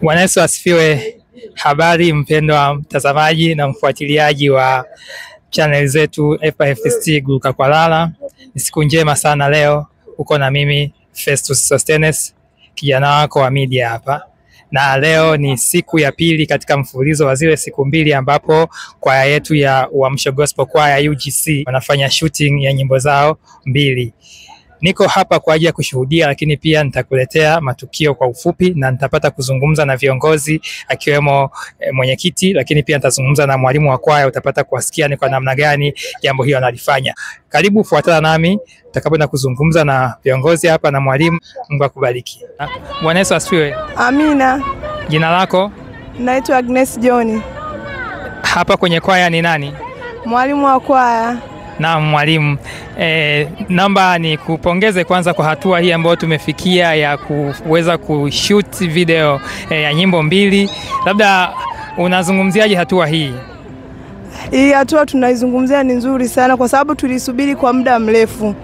Bwana Yesu asifiwe. Habari mpendwa mtazamaji na mfuatiliaji wa channel zetu FIFST Guluka Kwalala. Ni siku njema sana leo. Uko na mimi Festus Sostenes, kijana wako wa media hapa. Na leo ni siku ya pili katika mfululizo wa zile siku mbili ambapo kwaya yetu ya Uamsho Gospel Choir UGC wanafanya shooting ya nyimbo zao mbili. Niko hapa kwa ajili ya kushuhudia, lakini pia nitakuletea matukio kwa ufupi na nitapata kuzungumza na viongozi akiwemo mwenyekiti, lakini pia nitazungumza na mwalimu wa kwaya. Utapata kuwasikia ni kwa namna gani jambo hilo analifanya. Karibu, fuatana nami tutakapoenda kuzungumza na viongozi hapa na mwalimu. Mungu akubariki. Bwana Yesu asifiwe. Amina. Jina lako? Naitwa Agnes John. Hapa kwenye kwaya ni nani? Mwalimu wa kwaya. Na mwalimu, naomba ni kupongeze kwanza kwa hatua hii ambayo tumefikia ya kuweza kushoot video ya nyimbo mbili. Labda unazungumziaje hatua hii? Hii hatua tunaizungumzia ni nzuri sana kwa sababu tulisubiri kwa muda mrefu.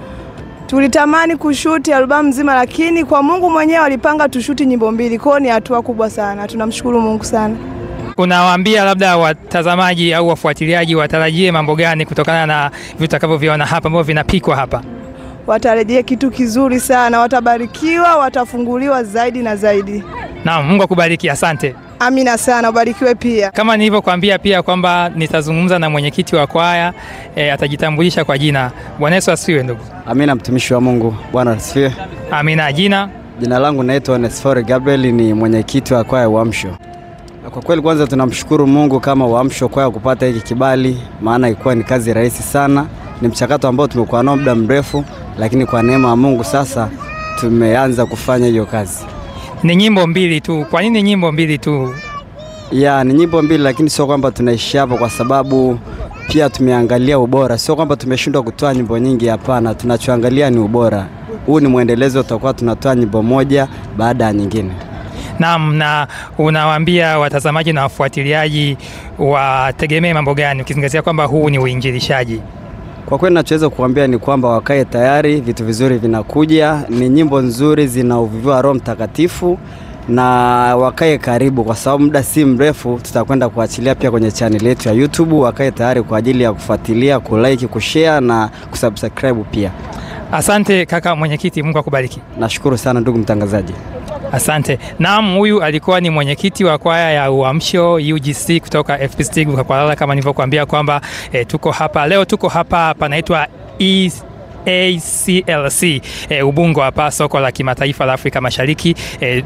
Tulitamani kushuti albamu nzima, lakini kwa Mungu mwenyewe alipanga tushuti nyimbo mbili. Kwa hiyo ni hatua kubwa sana. Tunamshukuru Mungu sana. Unawaambia labda watazamaji au wafuatiliaji watarajie mambo gani kutokana na vitu tutakavyoviona hapa ambavyo vinapikwa hapa? Watarajie kitu kizuri sana, watabarikiwa, watafunguliwa zaidi na zaidi. Naam, Mungu akubariki. Asante. Amina sana, ubarikiwe pia. Kama nilivyokuambia pia kwamba nitazungumza na mwenyekiti wa kwaya, atajitambulisha kwa jina. Bwana Yesu asifiwe ndugu. Amina, mtumishi wa Mungu. Bwana asifiwe. Amina. Jina langu naitwa Onesphore Gabriel, ni mwenyekiti wa kwaya Uamsho. Kwa kweli kwanza tunamshukuru Mungu kama Uamsho kwaya kupata hiki kibali, maana ilikuwa ni kazi rahisi sana. Ni mchakato ambao tumekuwa nao muda mrefu, lakini kwa neema ya Mungu sasa tumeanza kufanya hiyo kazi. Ni nyimbo mbili tu. Kwa nini nyimbo mbili tu? Ni nyimbo mbili, lakini sio kwamba tunaishi hapo, kwa sababu pia tumeangalia ubora. Sio kwamba tumeshindwa kutoa nyimbo nyingi, hapana. Tunachoangalia ni ubora. Huu ni muendelezo, tutakuwa tunatoa nyimbo moja baada ya nyingine. Naam, na unawaambia watazamaji na wafuatiliaji wategemee mambo gani ukizingatia kwamba huu ni uinjilishaji? Kwa kweli nachoweza kuambia ni kwamba wakae tayari, vitu vizuri vinakuja. Ni nyimbo nzuri zina uvivu wa Roho Mtakatifu, na wakae karibu kwa sababu muda si mrefu tutakwenda kuachilia pia kwenye channel yetu ya YouTube. Wakae tayari kwa ajili ya kufuatilia, kulike, kushare na kusubscribe pia. Asante kaka mwenyekiti, Mungu akubariki. Nashukuru sana ndugu mtangazaji. Asante. Naam, huyu alikuwa ni mwenyekiti wa kwaya ya Uamsho UGC kutoka FPST Guluka Kwalala. Kama nilivyokuambia kwamba tuko hapa leo, tuko hapa panaitwa ACLC Ubungo hapa, soko la kimataifa la Afrika Mashariki.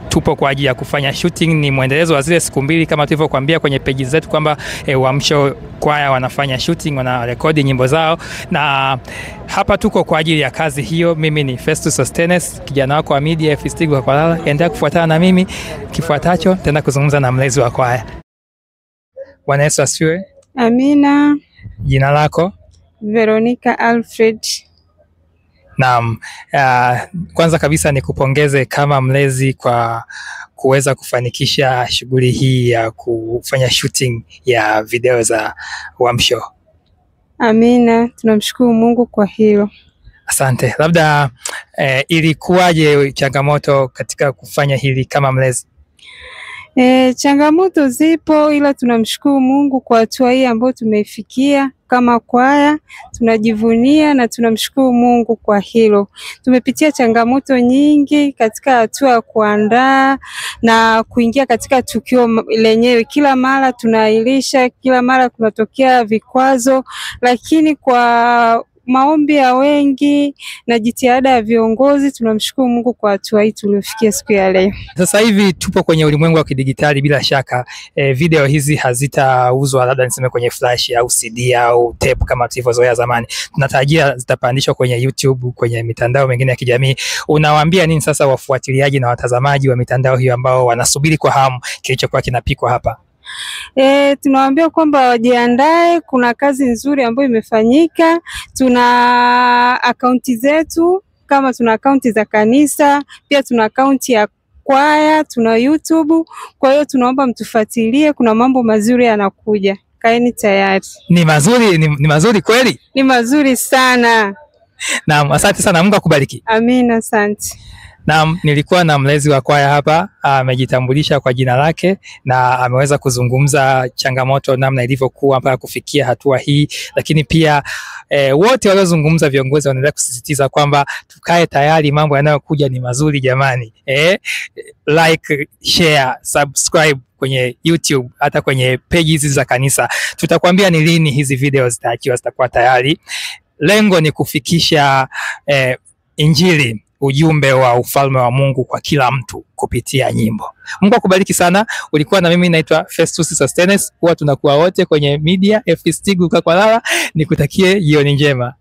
Tupo kwa ajili ya kufanya shooting. Ni muendelezo wa zile siku mbili kama tulivyokuambia kwenye page zetu kwamba Uamsho kwaya wanafanya shooting, wana rekodi nyimbo zao, na hapa tuko kwa ajili ya kazi hiyo. Mimi ni Festus Sostenes, kijana wako wa media FPST Guluka Kwalala. Endelea kufuatana na mimi, kifuatacho tena kuzungumza na mlezi wa kwaya. Bwana Yesu asifiwe. Amina. Jina lako? Veronica Alfred. Naam, kwanza kabisa nikupongeze kama mlezi kwa kuweza kufanikisha shughuli hii ya kufanya shooting ya video za Uamsho. Amina, tunamshukuru Mungu kwa hilo. Asante. Labda ilikuwaje changamoto katika kufanya hili kama mlezi? Changamoto zipo, ila tunamshukuru Mungu kwa hatua hii ambayo tumeifikia kama kwaya. Tunajivunia na tunamshukuru Mungu kwa hilo. Tumepitia changamoto nyingi katika hatua ya kuandaa na kuingia katika tukio lenyewe. Kila mara tunaahirisha, kila mara kunatokea vikwazo, lakini kwa maombi ya wengi na jitihada ya viongozi tunamshukuru Mungu kwa hatua hii tuliofikia siku ya leo. Sasa hivi tupo kwenye ulimwengu wa kidigitali, bila shaka video hizi hazitauzwa labda niseme kwenye flash au CD au tape kama tulivyozoea zamani. Tunatarajia zitapandishwa kwenye YouTube, kwenye mitandao mingine ya kijamii. Unawaambia nini sasa wafuatiliaji na watazamaji wa mitandao hiyo ambao wanasubiri kwa hamu kilichokuwa kinapikwa hapa? Tunawaambia kwamba wajiandae, kuna kazi nzuri ambayo imefanyika. Tuna akaunti zetu, kama tuna akaunti za kanisa, pia tuna akaunti ya kwaya, tuna YouTube. Kwa hiyo tunaomba mtufuatilie, kuna mambo mazuri yanakuja. Kaeni tayari. Ni mazuri kweli? Ni mazuri sana. Naam, asante sana, Mungu akubariki. Amina, asante. Naam, nilikuwa na mlezi wa kwaya hapa, amejitambulisha kwa jina lake na ameweza kuzungumza changamoto namna ilivyokuwa mpaka kufikia hatua hii, lakini pia wote waliozungumza viongozi wanaendelea kusisitiza kwamba tukae tayari, mambo yanayokuja ni mazuri jamani. Like, share, subscribe kwenye YouTube, hata kwenye pages za kanisa. Tutakwambia ni lini hizi video zitakuwa tayari. Lengo ni kufikisha Injili, ujumbe wa ufalme wa Mungu kwa kila mtu kupitia nyimbo. Mungu akubariki sana. Ulikuwa na mimi, naitwa Festus Sostenes. Huwa tunakuwa wote kwenye media FST Guruka kwa Lala. Nikutakie jioni njema.